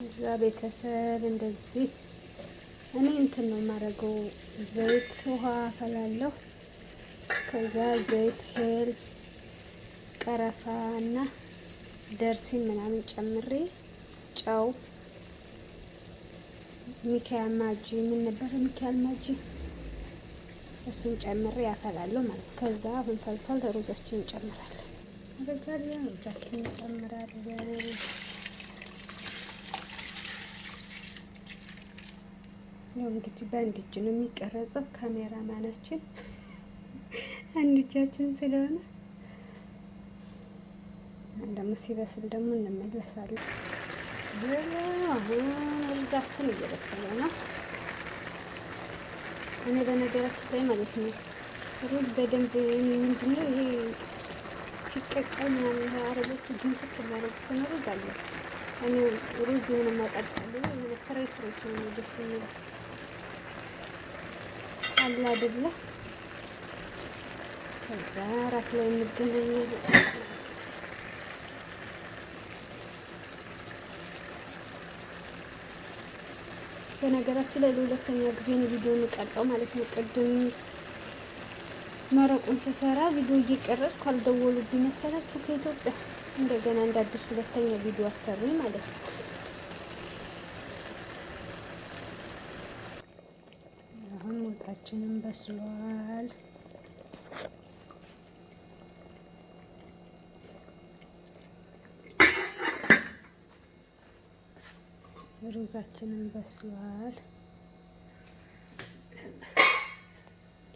እዛ ቤተሰብ እንደዚህ እኔ እንትን ነው የማደርገው። ዘይት ውሃ አፈላለሁ። ከዛ ዘይት፣ ሄል፣ ቀረፋ እና ደርሲን ምናምን ጨምሬ ጨው፣ ሚካያል ማጂ ምን ነበር ሚካያል ማጂ እሱን ጨምሬ ያፈላለሁ ማለት ነው። ከዛ አሁን ፈልቷል። ሩዛችን እንጨምራለን። አረጋግጠን ሩዛችን እንጨምራለን። ያው እንግዲህ በአንድ እጅ ነው የሚቀረጸው ካሜራማናችን አንድ እጃችን ስለሆነ እንደም ሲበስል ደግሞ እንመለሳለን። አሁን ሩዛችን እየበሰለ ነው። እኔ በነገራችን ላይ ማለት ነው ሩዝ በደንብ ምንድነው ይሄ ሲቀቀል ምናምን አረቦቹ ግንፍት የሚያደርጉት ሩዝ አለ። እኔ ሩዝ የሆነ ማቀጣለሁ የሆነ ፍሬ ሲሆን ደስ የሚለው አለ አይደለ? ከዛ እራት ላይ እንገናኛለን። በነገራችን ላይ ለሁለተኛ ጊዜ ነው ቪዲዮ የምቀርጸው ማለት ነው። ቅድም መረቁን ስሰራ ቪዲዮ እየቀረጽኩ ካልደወሉብኝ መሰላችሁ ከኢትዮጵያ እንደገና እንደ አዲስ ሁለተኛ ቪዲዮ አሰሩኝ ማለት ነው። አሁን ወጣችንን በስሏል። ሩዛችንን በስሏል።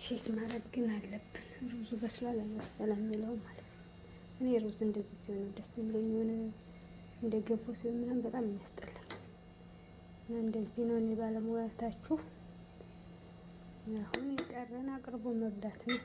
ቼክ ማድረግ ግን አለብን። ሩዙ በስሏል አልበሰለም የሚለው ማለት ነው። እኔ ሩዝ እንደዚህ ሲሆን ደስ የሚለኝ የሆነ እንደ ገንፎ ሲሆን ምናምን በጣም የሚያስጠላኝ እና እንደዚህ ነው። እኔ ባለሙያታችሁ አሁን የቀረን አቅርቦ መብላት ነው።